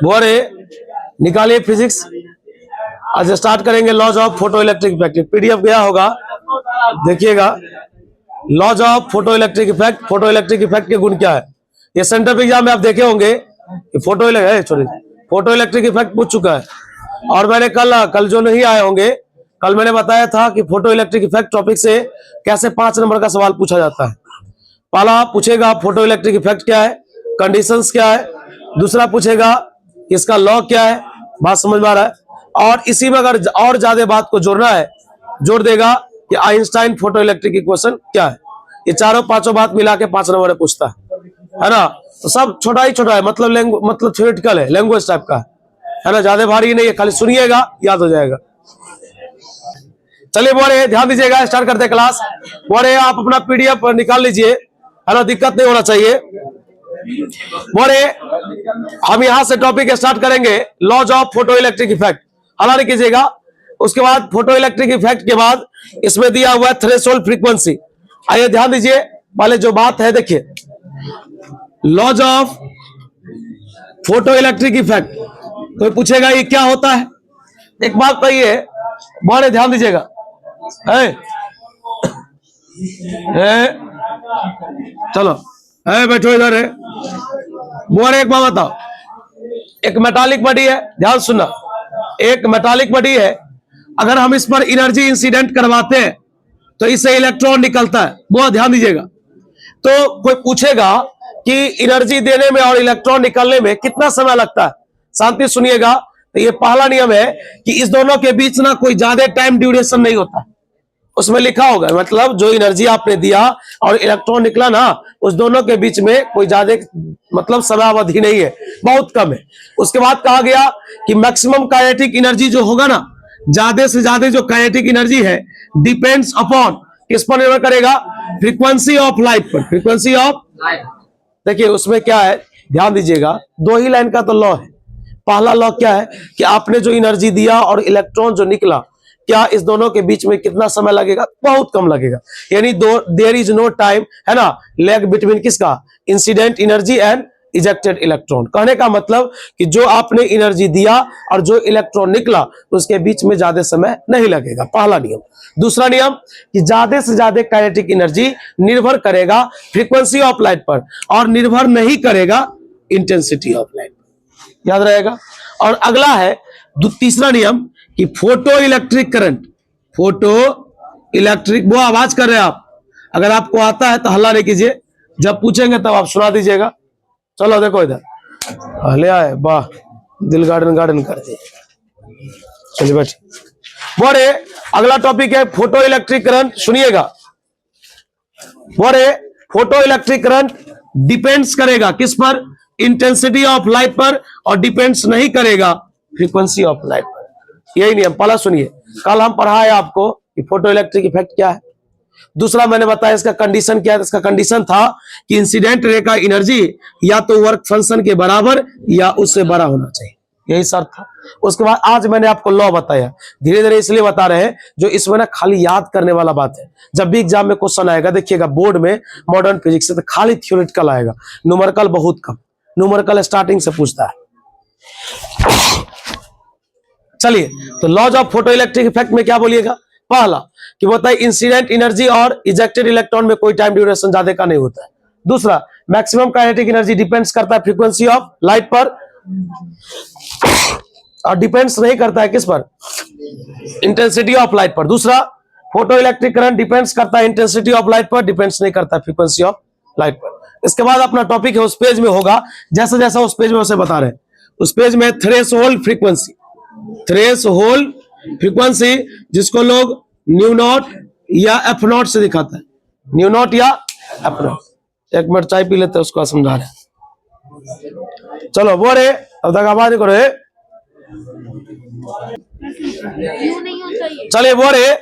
बोरे निकालिए फिजिक्स। आज स्टार्ट करेंगे laws of photo electric effect. PDF गया होगा, देखिएगा। Laws of photo electric effect, photo electric effect के गुण क्या है। ये सेंटर एग्जाम में आप देखे होंगे कि फोटो इलेक्ट्रिक इफेक्ट पूछ चुका है। और मैंने कल जो नहीं आए होंगे, कल मैंने बताया था कि फोटो इलेक्ट्रिक इफेक्ट टॉपिक से कैसे 5 नंबर का सवाल पूछा जाता है। पहला पूछेगा फोटो इलेक्ट्रिक इफेक्ट क्या है, कंडीशंस क्या है। दूसरा पूछेगा इसका लॉ क्या है, बात समझ में आ रहा है। और इसी में अगर और ज्यादा बात को जोड़ना है, जोड़ देगा कि आइंस्टाइन फोटो इलेक्ट्रिक इक्वेशन क्या है। ये चारों पांचों बात मिला के 5 नंबर पूछता है ना। तो सब छोटा ही छोटा है, मतलब थ्योरेटिकल है, लैंग्वेज टाइप का है ना, ज्यादा भारी नहीं है, खाली सुनिएगा याद हो जाएगा। चलिए बोरे ध्यान दीजिएगा, स्टार्ट करते हैं क्लास। बोरे आप अपना पीडीएफ निकाल लीजिए, है ना, दिक्कत नहीं होना चाहिए। बोरे हम यहां से टॉपिक स्टार्ट करेंगे laws of photo electric effect. हला नहीं कीजिएगा। उसके बाद फोटो इलेक्ट्रिक इफेक्ट के बाद इसमें दिया हुआ है थ्रेशोल्ड फ्रीक्वेंसी। आइए ध्यान दीजिए, पहले जो बात है देखिए, laws of photo electric effect. कोई पूछेगा ये क्या होता है। एक बात तो ये बड़े ध्यान दीजिएगा, चलो बैठो इधर है। बोरे एक बात बताओ, एक मेटालिक बॉडी है, ध्यान सुनना, एक मेटालिक बॉडी है। अगर हम इस पर एनर्जी इंसिडेंट करवाते हैं तो इससे इलेक्ट्रॉन निकलता है। बहुत ध्यान दीजिएगा। तो कोई पूछेगा कि एनर्जी देने में और इलेक्ट्रॉन निकलने में कितना समय लगता है। शांति सुनिएगा। तो ये पहला नियम है कि इस दोनों के बीच ना कोई ज्यादा टाइम ड्यूरेशन नहीं होता। उसमें लिखा होगा, मतलब जो एनर्जी आपने दिया और इलेक्ट्रॉन निकला ना, उस दोनों के बीच में कोई ज्यादा मतलब समयावधि नहीं है, बहुत कम है। उसके बाद कहा गया कि मैक्सिमम काइनेटिक एनर्जी जो होगा ना, ज्यादा से ज्यादा जो काइनेटिक एनर्जी है, डिपेंड्स अपॉन, किस पर निर्भर करेगा, फ्रीक्वेंसी ऑफ लाइट पर। Frequency of light. देखिए उसमें क्या है, ध्यान दीजिएगा, 2 ही लाइन का तो लॉ है। पहला लॉ क्या है कि आपने जो एनर्जी दिया और इलेक्ट्रॉन जो निकला, क्या इस दोनों के बीच में कितना समय लगेगा, बहुत कम लगेगा। यानी देयर इज नो टाइम, है ना, लैग बिटवीन किसका, incident energy and ejected electron. कहने का मतलब कि जो आपने एनर्जी दिया और जो इलेक्ट्रॉन निकला, उसके बीच में ज्यादा समय नहीं लगेगा, पहला नियम। दूसरा नियम कि ज्यादा से ज्यादा काइनेटिक एनर्जी निर्भर करेगा फ्रीक्वेंसी ऑफ लाइट पर और निर्भर नहीं करेगा इंटेंसिटी ऑफ लाइट पर, याद रहेगा। और अगला है तीसरा नियम कि photo electric current, photo electric, वो आवाज कर रहे हैं आप, अगर आपको आता है तो हल्ला नहीं कीजिए, जब पूछेंगे तब आप सुना दीजिएगा। चलो देखो इधर हले आए, वाह, दिल गार्डन कर दिए। चलिए बैठिए। बोरे अगला टॉपिक है फोटो इलेक्ट्रिक करंट। सुनिएगा बोरे, फोटो इलेक्ट्रिक करंट डिपेंड्स करेगा किस पर, इंटेंसिटी ऑफ लाइट पर, और डिपेंड्स नहीं करेगा फ्रीक्वेंसी ऑफ लाइट पर। यही नियम पहला सुनिए। कल हम पढ़ाए आपको कि फोटो इलेक्ट्रिक इफेक्ट क्या है। दूसरा मैंने बताया इसका कंडीशन क्या है। इसका कंडीशन था कि इंसिडेंट रे का एनर्जी या तो वर्क फंक्शन के बराबर या उससे बड़ा होना चाहिए, यही शर्त था। उसके बाद आज मैंने आपको लॉ बताया, धीरे धीरे इसलिए बता रहे हैं जो इसमें ना खाली याद करने वाला बात है। जब भी एग्जाम में क्वेश्चन आएगा, देखिएगा बोर्ड में मॉडर्न फिजिक्स से, तो खाली थ्योरेटिकल आएगा, न्यूमेरिकल बहुत कम। न्यूमेरिकल स्टार्टिंग से पूछता है। चलिए, तो laws of photo electric effect में क्या बोलिएगा। पहला कि बताइए इंसिडेंट एनर्जी और इजेक्टेड इलेक्ट्रॉन में कोई टाइम ड्यूरेशन ज्यादा का नहीं होता है। दूसरा, मैक्सिमम काइनेटिक एनर्जी डिपेंड्स करता है फ्रीक्वेंसी ऑफ लाइट पर और डिपेंड्स नहीं करता है किस पर, इंटेंसिटी ऑफ लाइट पर। दूसरा, फोटो इलेक्ट्रिक करंट डिपेंड्स करता है इंटेंसिटी ऑफ लाइट पर, डिपेंड्स नहीं करता फ्रीक्वेंसी ऑफ लाइट पर। इसके बाद अपना टॉपिक है उस पेज में होगा, जैसा जैसा उस पेज में उसे बता रहे हैं। उस पेज में थ्रेशोल्ड फ्रीक्वेंसी, थ्रेशोल्ड फ्रीक्वेंसी जिसको लोग न्यू नॉट या एफ नॉट से दिखाता है, न्यू नॉट या एफ नॉट। एक मिनट चाय पी लेते हैं, उसको समझा रहे। चलो बोरे, अब तक आवाज नहीं करो। चलिए बोरे,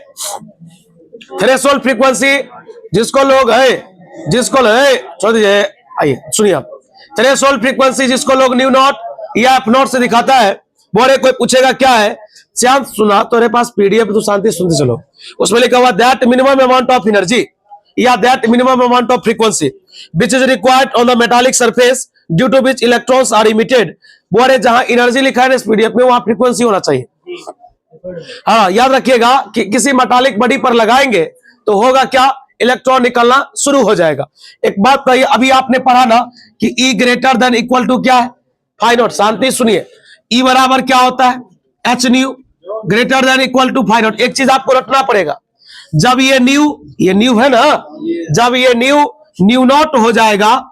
थ्रेशोल्ड फ्रीक्वेंसी जिसको लोग छोड़ दीजिए, आइए सुनिए आप। थ्रेशोल्ड फ्रीक्वेंसी जिसको लोग न्यू नॉट या एफ नॉट से दिखाता है। बोरे कोई पूछेगा क्या है, शांत सुना, तेरे पास पीडीएफ तो शांति सुनते चलो। उसमें लिखा हुआ that minimum amount of energy या that minimum amount of frequency which is required on the metallic surface due to which electrons are emitted. बोले जहां एनर्जी लिखा है ना इस पीडीएफ में, वहां फ्रीक्वेंसी होना चाहिए। हाँ, याद रखिएगा कि किसी मेटालिक बॉडी पर लगाएंगे तो होगा क्या, इलेक्ट्रॉन निकलना शुरू हो जाएगा। एक बात कही, अभी आपने पढ़ा ना कि E greater than equal to क्या है, फाई नॉट। शांति सुनिए, E बराबर क्या होता है, h nu greater than equal to phi naught. एक चीज आपको रखना पड़ेगा, जब ये न्यू है ना, जब ये न्यू नॉट हो जाएगा,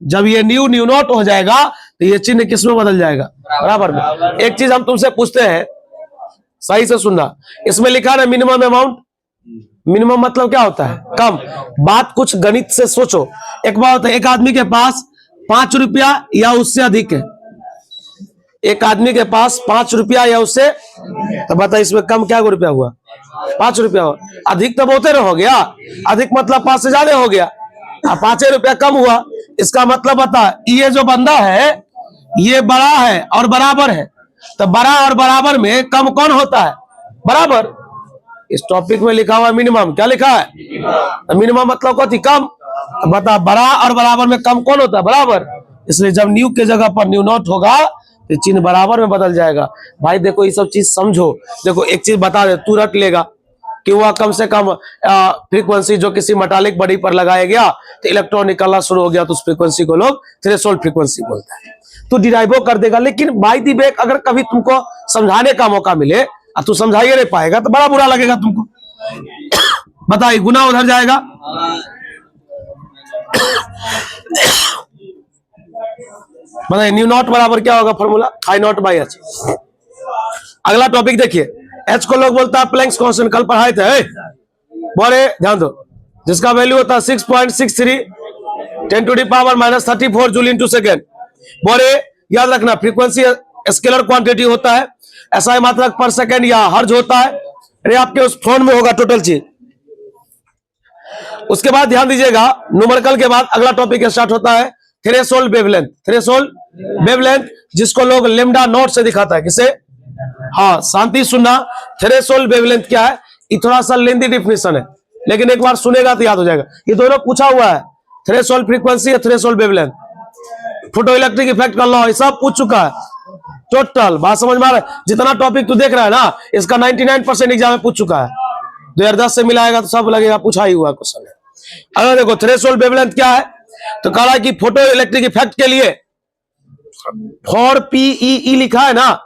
जब ये न्यू नॉट हो जाएगा तो ये चिन्ह किस में बदल जाएगा, बराबर में। एक चीज हम तुमसे पूछते हैं, सही से सुनना, इसमें लिखा है मिनिमम अमाउंट। मिनिमम मतलब क्या होता है, कम। बात कुछ गणित से सोचो। एक बात होता है, एक आदमी के पास 5 रुपया या उससे अधिक है, एक आदमी के पास 5 रुपया या उससे, तो बता इसमें कम क्या रुपया हुआ, 5 रुपया हुआ। अधिक तो बहुत हो गया, अधिक मतलब 5 से ज्यादा हो गया, 5 रुपया कम हुआ। इसका मतलब बता, ये जो बंदा है ये बड़ा है और बराबर है, तो बड़ा और बराबर में कम कौन होता है, बराबर। इस टॉपिक में लिखा हुआ मिनिमम, क्या लिखा है, मिनिमम मतलब कथी, कम। बता, बड़ा और बराबर में कम कौन होता है, बराबर। इसलिए जब न्यू के जगह पर न्यू नॉट होगा तो चिन्ह बराबर में बदल जाएगा। भाई देखो, ये सब चीज समझो। देखो एक चीज बता दे, तू रट लेगा कि वह कम से कम फ्रीक्वेंसी जो किसी मेटालिक बॉडी पर लगाया गया तो इलेक्ट्रॉन निकलना शुरू हो गया, तो उस फ्रीक्वेंसी को लोग थ्रेशोल्ड फ्रीक्वेंसी बोलता है। तू डिराइव कर देगा, लेकिन बाय द वे अगर कभी तुमको समझाने का मौका मिले और तू समझाइए नहीं पाएगा तो बड़ा बुरा लगेगा तुमको। बताइए, गुना उधर जाएगा। बताइए, न्यू नॉट बराबर क्या होगा formula, phi naught by h. अगला टॉपिक देखिए, एच को लोग बोलता है प्लैंक्स कांस्टेंट, कल पढ़ाए थे। बोले ध्यान दो, जिसका वैल्यू होता है 6.63 10⁻⁻34 जूल इंटू सेकेंड। बोले याद रखना, फ्रीक्वेंसी स्केलर क्वांटिटी होता है, SI मात्रक पर सेकेंड या हर्ज होता है। अरे आपके उस फोन में होगा टोटल चीज। उसके बाद ध्यान दीजिएगा, न्यूमेरिकल के बाद अगला टॉपिक स्टार्ट होता है थ्रेशोल्ड वेवलेंथ। थ्रेशोल्ड वेवलेंथ जिसको लोग लेमडा नॉट से दिखाता है, किसे, हाँ शांति सुनना, थ्रेशोल्ड वेवलेंथ क्या है, ये थोड़ा सा लेंथी डिफिनेशन है, लेकिन एक बार सुनेगा तो याद हो जाएगा। ये दोनों पूछा हुआ है, थ्रेशोल्ड फ्रीक्वेंसी या threshold wavelength. Photo electric effect कर लो, ये सब पूछ चुका है टोटल। बात समझ में आ रहा है, जितना टॉपिक तू देख रहा है ना, इसका 99% एग्जाम में पूछ चुका है। 2010 से मिलाएगा तो सब लगेगा पूछा ही हुआ क्वेश्चन है। अगर देखो थ्रेशोल्ड वेवलेंथ क्या है, तो कह रहा है कि फोटो इलेक्ट्रिक इफेक्ट के लिए 4PEE लिखा है ना,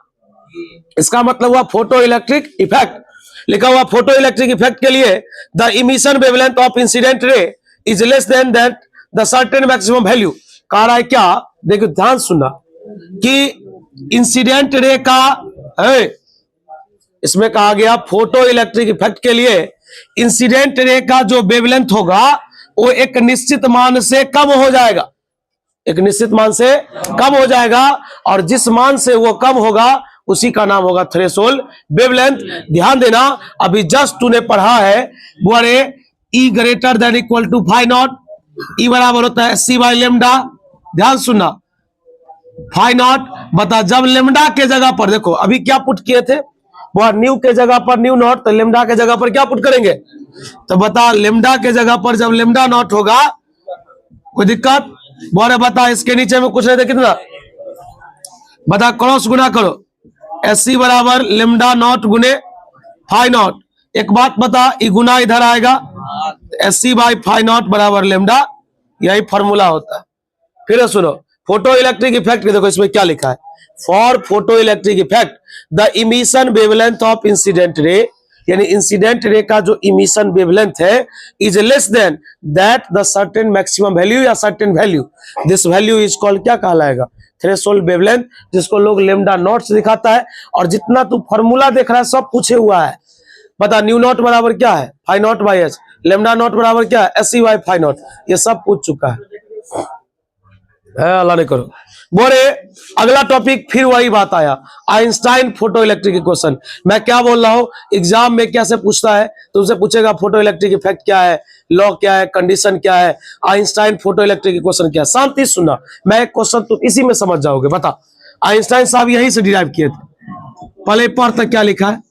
इसका मतलब हुआ फोटो इलेक्ट्रिक इफेक्ट। लिखा हुआ फोटो इलेक्ट्रिक इफेक्ट के लिए the emission wavelength of incident ray is less than that the certain maximum value. कह रहा है क्या, देखो ध्यान सुनना, कि इंसिडेंट रे का है, इसमें कहा गया फोटो इलेक्ट्रिक इफेक्ट के लिए इंसिडेंट रे का जो वेवलेंथ होगा वो एक निश्चित मान से कम हो जाएगा, एक निश्चित मान से कम हो जाएगा, और जिस मान से वो कम होगा उसी का नाम होगा थ्रेशोल्ड वेवलेंथ। ध्यान देना, अभी जस्ट तूने पढ़ा है बोले E greater than equal to phi naught, E बराबर होता है SC बाई लेमडा। ध्यान सुनना, फाई नॉट बता, जब लेमडा के जगह पर देखो अभी क्या पुट किए थे, वह न्यू के जगह पर न्यू नॉट, तो लेमडा के जगह पर क्या पुट करेंगे, तो बता लेमडा के जगह पर जब लेमडा नॉट होगा कोई दिक्कत, बोले बता इसके नीचे में कुछ नहीं थे, कितना बता, क्रॉस गुना करो, SC बराबर लेमडा नॉट गुने फाई नॉट। एक बात बता, ये गुना इधर आएगा, SC बाई फाई नॉट बराबर लेमडा, यही फॉर्मूला होता है। फिर सुनो, फोटो इलेक्ट्रिक इफेक्ट देखो इसमें क्या लिखा है, for photo electric effect the emission wavelength of incident ray, यानी इंसिडेंट रे का जो इमिशन वेवलेंथ है is less than that the certain maximum value या certain value, this value is called क्या कहलाएगा, थ्रेशोल्ड वेवलेंथ, जिसको लोग लेमडा नॉट से दिखाता है। और जितना तू फॉर्मूला देख रहा है सब पूछे हुआ है। बता, न्यू नॉट बराबर क्या है, phi naught by h, lambda naught बराबर क्या है, SC बाई फाई नॉट, ये सब पूछ चुका है, अल्लाह ने करो। बोले अगला टॉपिक फिर वही बात आया, आइंस्टाइन फोटो इलेक्ट्रिक इक्वेशन। मैं क्या बोल रहा हूं, एग्जाम में कैसे पूछता है, तुमसे पूछेगा फोटो इलेक्ट्रिक इफेक्ट क्या है, लॉ क्या है, कंडीशन क्या है, आइंस्टाइन फोटो इलेक्ट्रिक इक्वेशन क्या है। शांति सुनना, मैं एक क्वेश्चन तुम इसी में समझ जाओगे। बता, आइंस्टाइन साहब यहीं से डिराइव किए थे। पहले पर तक क्या लिखा है,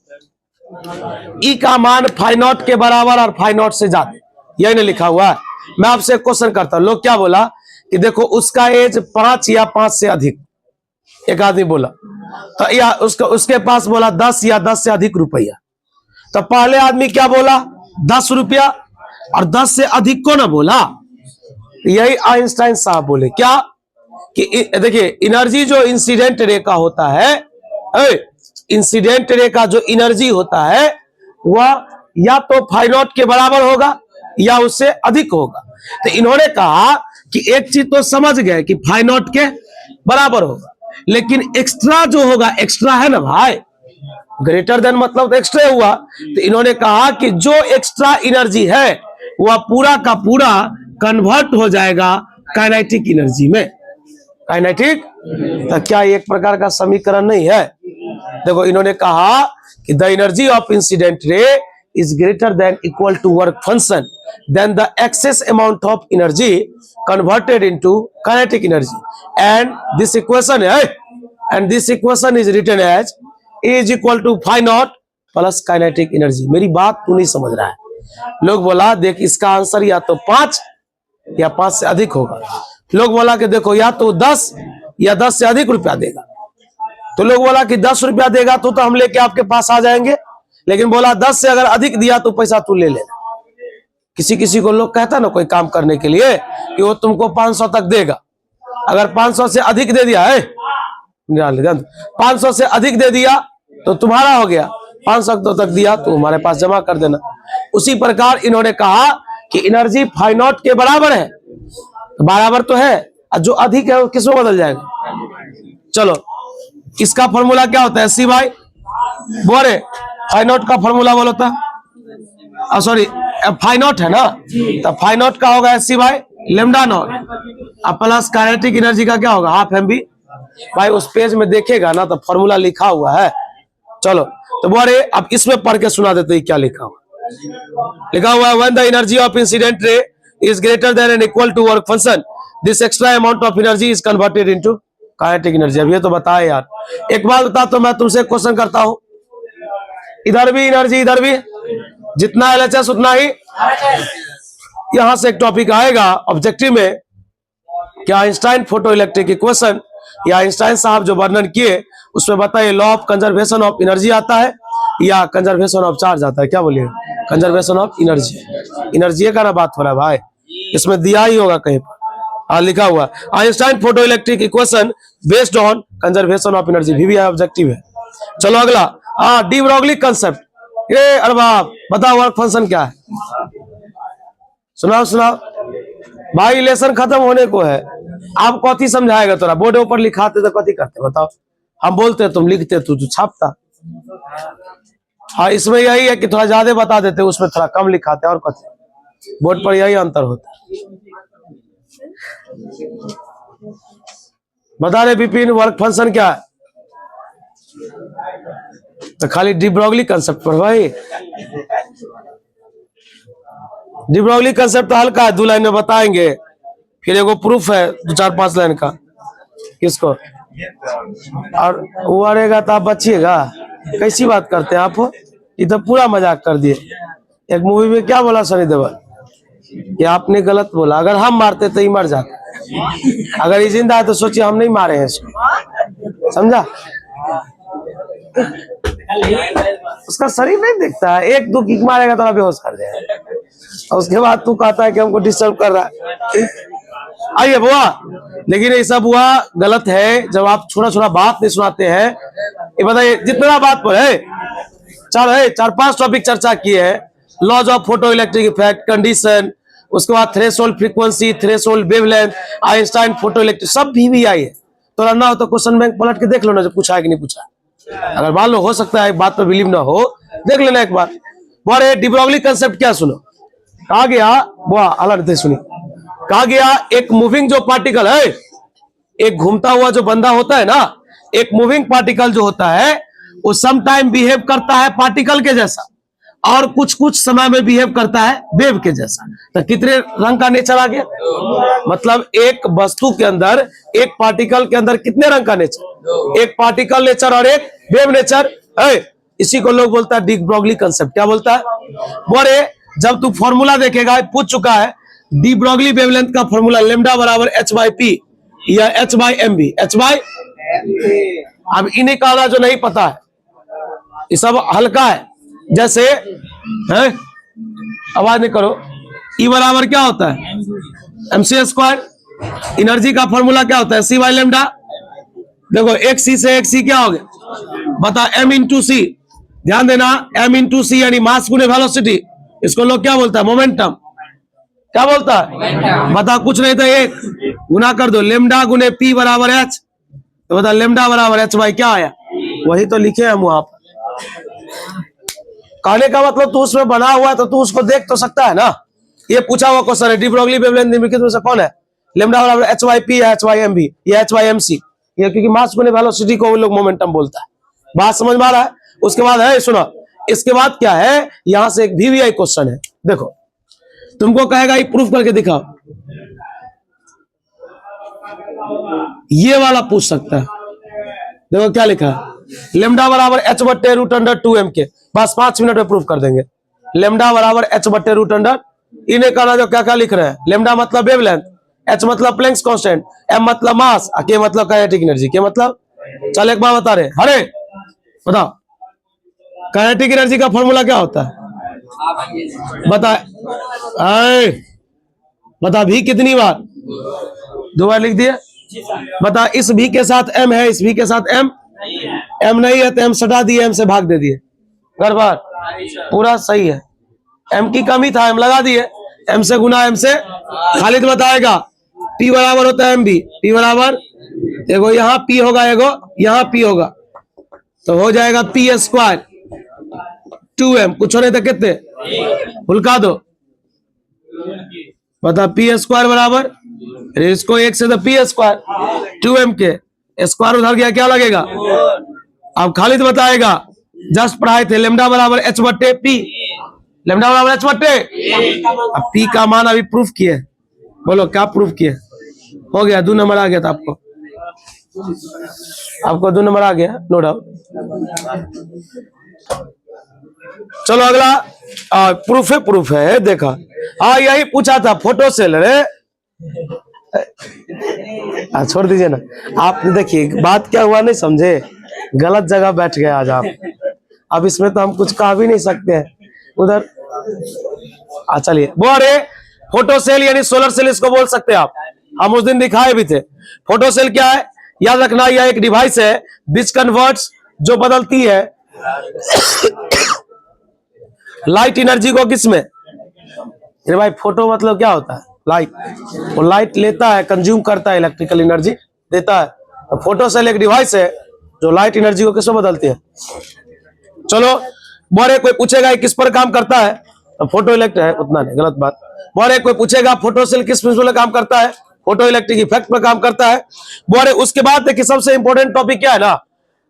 ई का मान फाई नॉट के बराबर और फाई नॉट से ज्यादा, यही नहीं लिखा हुआ है। मैं आपसे क्वेश्चन करता हूं, लोग क्या बोला कि देखो उसका एज 5 या 5 से अधिक, एक आदमी बोला, तो या उसके पास बोला 10 या 10 से अधिक रुपया। तो पहले आदमी क्या बोला? 10 रुपया, और 10 से अधिक को ना बोला। यही आइंस्टाइन साहब बोले क्या कि देखिए, एनर्जी जो इंसिडेंट रे का होता है, इंसिडेंट रे का जो एनर्जी होता है वह या तो फाई नॉट के बराबर होगा या उससे अधिक होगा। तो इन्होंने कहा कि एक चीज तो समझ गए कि फाई नॉट के बराबर होगा, लेकिन एक्स्ट्रा जो होगा, एक्स्ट्रा है ना भाई, ग्रेटर देन मतलब तो एक्स्ट्रा हुआ। तो इन्होंने कहा कि जो एक्स्ट्रा एनर्जी है वह पूरा का पूरा कन्वर्ट हो जाएगा काइनेटिक एनर्जी में। काइनेटिक, तो क्या एक प्रकार का समीकरण नहीं है? देखो इन्होंने कहा कि द एनर्जी ऑफ इंसिडेंट रे is greater than equal to work function then the excess amount of energy converted into kinetic energy, and this equation is written as E is equal to phi naught plus kinetic energy। मेरी बात तू नहीं समझ रहा है। लोग बोला देख इसका आंसर या तो 5 या 5 से अधिक होगा। लोग बोला कि देखो या तो 10 या 10 से अधिक रुपया देगा। तो लोग बोला कि 10 रुपया देगा तो हम लेके आपके पास आ जाएंगे, लेकिन बोला 10 से अगर अधिक दिया तो पैसा तू ले लेना। किसी किसी को लोग कहता ना कोई काम करने के लिए कि वो तुमको 500 तक देगा, अगर 500 से अधिक दे दिया है, 500 से अधिक दे दिया तो तुम्हारा हो गया, 500 तक दिया तो हमारे पास जमा कर देना। उसी प्रकार इन्होंने कहा कि एनर्जी फाई नॉट के बराबर है, तो बराबर तो है, और जो अधिक है वो किसमें बदल जाएगा? चलो इसका फॉर्मूला क्या होता है? सी बाई बोरे फाई नॉट का फॉर्मूला बोलो था, सॉरी फाई नॉट है ना, तो फाई नॉट का होगा सी बाई लेमडा नॉट, अब प्लस काइनेटिक एनर्जी का क्या होगा? Half m b. भाई उस पेज में देखेगा ना तो फॉर्मूला लिखा हुआ है। चलो तो बोरे अब इसमें पढ़ के सुना देते क्या लिखा हुआ। लिखा हुआ है when the energy of incident ray is greater than and equal to work function this extra amount of energy is converted into kinetic energy. अब ये तो बताए यार, एक बात बता तो मैं तुमसे क्वेश्चन करता हूं, इधर भी एनर्जी इधर भी, जितना एलएचएस उतना ही। यहां से एक टॉपिक आएगा ऑब्जेक्टिव में कि आइंस्टाइन फोटो इलेक्ट्रिक इक्वेशन या आइंस्टाइन साहब जो वर्णन किए उसमें बताइए law of conservation of energy आता है या कंजर्वेशन ऑफ चार्ज आता है? क्या बोलिए? Conservation of energy. एनर्जी का ना बात हो रहा है भाई, इसमें दिया ही होगा कहीं पर, लिखा हुआ Einstein photo electric equation based on conservation of energy, भी ऑब्जेक्टिव है। चलो अगला, डी ब्रोगली कंसेप्ट। ये अरे बाप बताओ वर्क फंक्शन क्या है? सुनाओ सुनाओ भाई, लेसन खत्म होने को है। आप कथी समझाएगा? तोरा बोर्ड ऊपर लिखाते तो कथी करते बताओ? हम बोलते तुम लिखते, तू छापता। हाँ इसमें यही है कि थोड़ा ज्यादा बता देते, उसमें थोड़ा कम लिखाते, और कथी बोर्ड पर यही अंतर होता है। बता रहे विपिन वर्क फंक्शन क्या है? तो खाली डी ब्रोगली कंसेप्ट पर भाई, डी ब्रोगली कंसेप्ट तो हल्का है, 2 लाइन में बताएंगे, फिर एगो प्रूफ है 2-4-5 लाइन का। किसको? और वो अड़ेगा तो आप बचिएगा। कैसी बात करते हैं आप? ये तो पूरा मजाक कर दिए। एक मूवी में क्या बोला सनी देओल कि आपने गलत बोला, अगर हम मारते तो ये मर जाता, अगर ये जिंदा है तो सोचिए हम नहीं मारे हैं इसको, समझा? उसका शरीर नहीं दिखता है, 1-2 किक मारेगा तो बेहोश कर देगा, और उसके बाद तू कहता है कि हमको डिस्टर्ब कर रहा है। आइए बुआ, लेकिन ये सब हुआ गलत है जब आप छोटा छोटा बात नहीं सुनाते हैं। ये बताइए जितना बात पर है 4-5 टॉपिक चर्चा किए हैं, laws of photo electric effect, condition, उसके बाद threshold frequency, threshold wavelength, Einstein photoelectric, सब भी आई है। तो ना हो तो क्वेश्चन बैंक पलट के देख लो ना, जो पूछा है कि नहीं पूछा। अगर मान लो हो सकता है एक बात पर बिलीव ना हो, देख लेना एक बार। बोले डी ब्रोगली कंसेप्ट क्या? सुनो, कहा गया बुआ अलग सुनी, कहा गया एक मूविंग जो पार्टिकल है, एक घूमता हुआ जो बंदा होता है ना, एक मूविंग पार्टिकल जो होता है वो सम टाइम बिहेव करता है पार्टिकल के जैसा, और कुछ कुछ समय में बिहेव करता है वेव के जैसा। तो कितने रंग का नेचर आ गया? मतलब एक वस्तु के अंदर, एक पार्टिकल के अंदर कितने रंग का नेचर? एक पार्टिकल नेचर और एक वेव नेचर है। इसी को लोग बोलता है डी ब्रोगली कंसेप्ट। क्या बोलता है? बोले जब तू फॉर्मूला देखेगा, पूछ चुका है, डी ब्रॉगली वेवलेंथ का फॉर्मूला लेमडा बराबर h/p या h/mv। अब इन्हें का जो नहीं पता है ये सब हल्का है, जैसे है, आवाज नहीं करो, ई बराबर क्या होता है mc²। एनर्जी का फॉर्मूला क्या होता है c/λ। देखो एक सी से एक सी क्या हो गया, बता m इंटू सी। ध्यान देना, m इंटू सी यानी मास गुने वेलोसिटी, इसको लोग क्या बोलता है मोमेंटम। क्या बोलता है, बता कुछ नहीं था, एक गुना कर दो लेमडा गुने p बराबर h, तो बता लेमडा बराबर h बाई क्या आया, वही तो लिखे हम वहां पर। कहने का मतलब तू उसमें बना हुआ है तो तू उसको देख तो सकता है ना। ये पूछा हुआ क्वेश्चन है, डी ब्रॉगली वेवलेंथ निम्नलिखित में से कौन है, लेमडा बराबर h/p या h/mv या h/mc। ये क्योंकि मास गुने वेलोसिटी को वो लोग मोमेंटम बोलता है। बात समझ में आ रहा है। उसके बाद है सुनो, इसके बाद क्या है, यहां से एक VVI क्वेश्चन है। देखो तुमको कहेगा ये प्रूफ करके दिखाओ, ये वाला पूछ सकता है। देखो क्या लिखा है, लेमडा बराबर h/√2m के, बस 5 मिनट में प्रूफ कर देंगे। लेमडा बराबर h/√, इन्हें कहना जो क्या क्या लिख रहे हैं, लेमडा मतलब वेवलेंथ, h मतलब प्लैंक्स कांस्टेंट, m मतलब मास, k मतलब काइनेटिक एनर्जी। के मतलब, चल एक बार बता रहे, अरे बताओ काइनेटिक एनर्जी का फॉर्मूला क्या होता है, बता बता भी कितनी बार, 2 बार लिख दिए। बता इस भी के साथ m है, इस भी के साथ m नहीं है तो m सटा दिए, m से भाग दे दिए, गड़बड़ पूरा सही है। m की कमी था, m लगा दिए, m से गुना m से, खालिद बताएगा p बराबर होता है mv, p बराबर एगो यहाँ p होगा, एगो यहाँ p होगा, तो हो जाएगा p² 2m, कुछ होने तक कितने भुलका दो, बता p² बराबर, इसको एक से तो p² 2m के स्क्वायर उधर गया, क्या लगेगा। अब खालिद बताएगा, जस्ट पढ़ाए थे, लेमडा बराबर h/p, लेमडा बराबर h/, अब p का मान अभी प्रूफ किए, बोलो क्या प्रूफ किए, हो गया 2 नंबर आ गया था आपको 2 नंबर आ गया, नो डाउट। चलो अगला प्रूफ है देखा। हाँ यही पूछा था फोटो सेल, रे छोड़ दीजिए ना आप। देखिए बात क्या हुआ, नहीं समझे, गलत जगह बैठ गए आज आप। अब इसमें तो हम कुछ कह भी नहीं सकते हैं उधर। चलिए वो, अरे फोटो सेल यानी सोलर सेल इसको बोल सकते हैं आप, हम उस दिन दिखाए भी थे। फोटो सेल क्या है, याद रखना, यह एक डिवाइस है विच कन्वर्ट्स, जो बदलती है लाइट एनर्जी को किसमें। अरे भाई फोटो मतलब क्या होता है, लाइट, वो लाइट लेता है, कंज्यूम करता है, इलेक्ट्रिकल एनर्जी देता है। तो फोटो सेल एक डिवाइस है जो लाइट एनर्जी को किसमें बदलती है। चलो बोरे कोई पूछेगा किस पर काम करता है, तो फोटो इलेक्ट्रिक है, उतना नहीं, गलत बात। बोरे कोई पूछेगा फोटो सेल किस प्रिंसिपल पर काम करता है, फोटो इलेक्ट्रिक इफेक्ट पर काम करता है। बोरे उसके बाद देखिए सबसे इंपॉर्टेंट टॉपिक क्या है ना,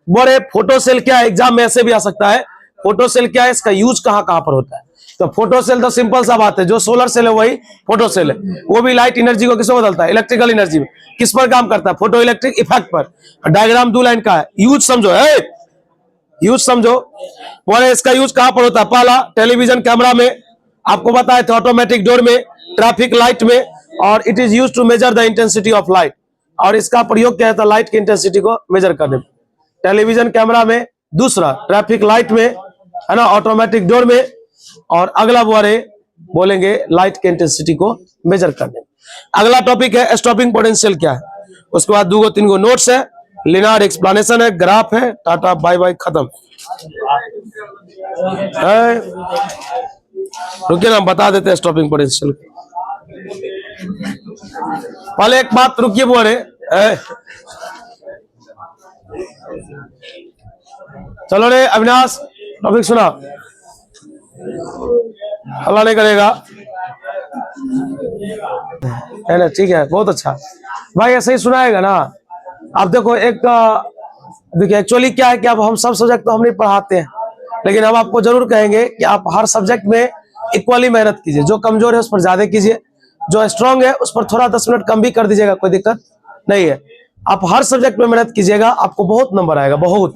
बोरे फोटो सेल क्या है, एग्जाम में ऐसे भी आ सकता है, फोटो सेल क्या है, इसका यूज कहां पर होता है। तो फोटो सेल तो सिंपल सा बात है, जो सोलर सेल है वही फोटो सेल है, वो भी लाइट एनर्जी को किसमें बदलता है, इलेक्ट्रिकल एनर्जी में। किस पर काम करता है, फोटो इलेक्ट्रिक इफेक्ट पर। डायग्राम 2 लाइन का है, यूज समझो, यूज समझो। बोले इसका यूज कहां पर होता है, पहला टेलीविजन कैमरा में, आपको बताए थे ऑटोमेटिक डोर में, ट्रैफिक लाइट में, और it is use to measure the intensity of light. और इसका प्रयोग क्या है, लाइट की इंटेंसिटी को मेजर करने में, टेलीविजन कैमरा में, दूसरा ट्रैफिक लाइट में, है ना, ऑटोमेटिक डोर में, और अगला बोलेंगे लाइट की इंटेंसिटी को मेजर करने में। अगला टॉपिक है स्टॉपिंग पोटेंशियल क्या है, उसके बाद 2-3 नोट्स है, लिनियर एक्सप्लेनेशन है, ग्राफ है, टाटा बाय बाय, खत्म। रुकिए ना, हम बता देते हैं स्टॉपिंग पोटेंशियल। पहले एक बात रुकिए, बोले चलो रे अविनाश, टॉपिक सुना, हल्ला नहीं करेगा, है ना, ठीक है, बहुत अच्छा भाई, ऐसे ही सुनाएगा ना। आप देखो देखिए एक्चुअली क्या है कि अब हम सब सब्जेक्ट तो हम नहीं पढ़ाते हैं, लेकिन हम आपको जरूर कहेंगे कि आप हर सब्जेक्ट में इक्वली मेहनत कीजिए, जो कमजोर है उस पर ज्यादा कीजिए, जो स्ट्रांग है उस पर थोड़ा 10 मिनट कम भी कर दीजिएगा, कोई दिक्कत नहीं है। आप हर सब्जेक्ट में मेहनत कीजिएगा, आपको बहुत नंबर आएगा, बहुत।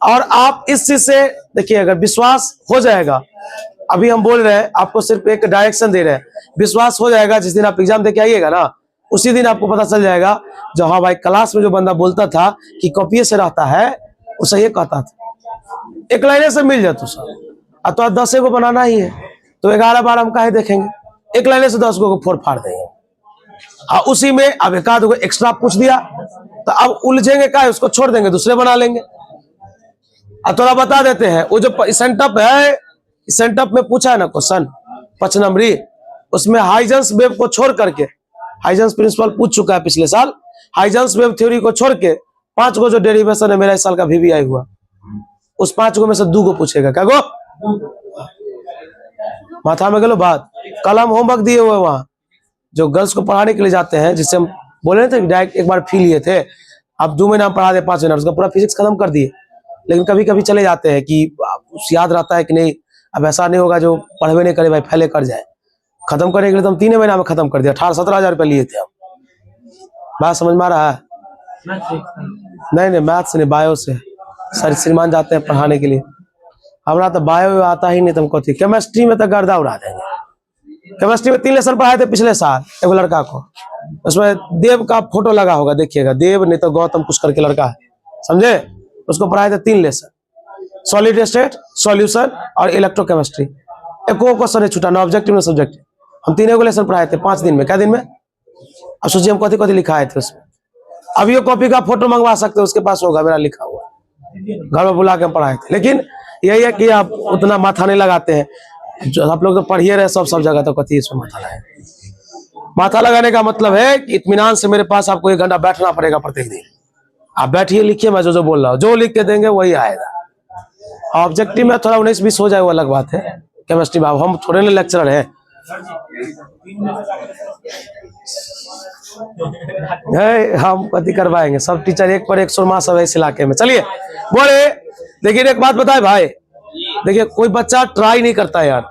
और आप इस चीज से देखिए, अगर विश्वास हो जाएगा अभी हम बोल रहे हैं, आपको सिर्फ एक डायरेक्शन दे रहे हैं, विश्वास हो जाएगा जिस दिन आप एग्जाम दे के आइएगा ना, उसी दिन आपको पता चल जाएगा जो हाँ भाई क्लास में जो बंदा बोलता था कि कॉपी से रहता है वो सही कहता था, एक लाइन से मिल जाता सर। तो 10 को बनाना ही है तो 11 बार हम काहे देखेंगे, एक लाइन से 10 को फोड़ फाड़ देंगे। उसी में अब एक आध को एक्स्ट्रा पूछ दिया तो अब उलझेंगे का, उसको छोड़ देंगे, दूसरे बना लेंगे। अब थोड़ा बता देते हैं, वो जो सेंटअप है, सेंटअप में पूछा है ना क्वेश्चन 5 नंबरी, उसमें हाइजेंस वेव को छोड़ करके, हाइजेंस प्रिंसिपल पूछ चुका है पिछले साल, हाइजेंस वेव थ्योरी को छोड़ के 5 को जो डेरिवेशन है मेरा इस साल का VVI हुआ, उस 5 को में से 2 को पूछेगा। क्या गो माथा में गलो बात, कल हम होमवर्क दिए हुए वहां जो गर्ल्स को पढ़ाने के लिए जाते हैं, जिससे हम बोले थे डायरेक्ट एक बार फी लिए थे, अब 2 महीना पढ़ा दे 5 महीना, उसका पूरा फिजिक्स खत्म कर दिए। लेकिन कभी कभी चले जाते हैं कि याद रहता है कि नहीं, अब ऐसा नहीं होगा जो पढ़वे नहीं करे भाई फैले कर जाए। खत्म करने के लिए तो हम 3 महीना में खत्म कर दिया, 18-17 हजार रुपये लिए थे हम। बात समझ में आ रहा है? नहीं मैथ से नहीं, बायो से सर श्रीमान जाते हैं पढ़ाने के लिए। हमारा तो बायो आता ही नहीं, तुमको थी केमिस्ट्री में तो गर्दा उड़ा देंगे। केमिस्ट्री में 3 लेसन पढ़ाए थे पिछले साल एक लड़का को, उसमें देव का फोटो लगा होगा, देखिएगा, देव नहीं तो गौतम कुछ करके लड़का है, समझे, उसको पढ़ाए थे 3 लेसन, सॉलिड स्टेट, सॉल्यूशन और इलेक्ट्रोकेमिस्ट्री। एक क्वेश्चन है छूटा ना, ऑब्जेक्टिव ना सब्जेक्टिव। हम 3 लेसन पढ़ाए थे 5 दिन में, क्या दिन में। अब सोचिए हम कथी लिखाए थे उसमें। अब ये कॉपी का फोटो मंगवा सकते हो, उसके पास होगा मेरा लिखा हुआ, घर में बुला के हम पढ़ाए थे। लेकिन यही है कि आप उतना माथा नहीं लगाते हैं, जो आप लोग तो पढ़िए रहे सब जगह, तो कथी इसमें माथा लगाए। माथा लगाने का मतलब है कि इत्मीनान से मेरे पास आपको 1 घंटा बैठना पड़ेगा प्रत्येक दिन। आप बैठिए, लिखिए, मैं जो बोल रहा हूँ, जो लिख के देंगे वही आएगा। ऑब्जेक्टिव में थोड़ा 19-20 हो जाए वो अलग बात है, केमिस्ट्री में हम थोड़े ना लेक्चरर हैं। हम कथी करवाएंगे, सब टीचर एक पर एक सुरमा सब इस इलाके में। चलिए बोले, लेकिन एक बात बताए भाई, देखिए कोई बच्चा ट्राई नहीं करता यार,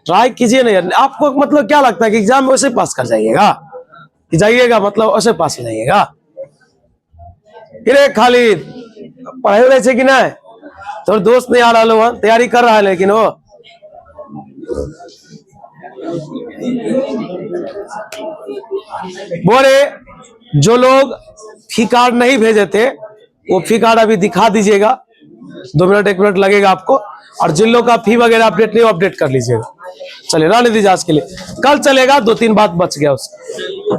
ट्राई कीजिए ना यार। आपको मतलब क्या लगता है कि एग्जाम में वैसे पास कर जाइएगा कि जाइएगा मतलब वैसे पास हो जाइएगा? अरे खालिद पढ़े रहे थे कि नहीं, तो दोस्त नहीं आ रहा लो, तैयारी कर रहा है, लेकिन वो बोले जो लोग फी कार्ड नहीं भेजे थे वो फी कार्ड अभी दिखा दीजिएगा, 2 मिनट 1 मिनट लगेगा आपको। और जिन लोग का फी वगैरह अपडेट नहीं, अपडेट कर लीजिएगा। चलिए रहने दीजिए आज के लिए, कल चलेगा, 2-3 बात बच गया उसका।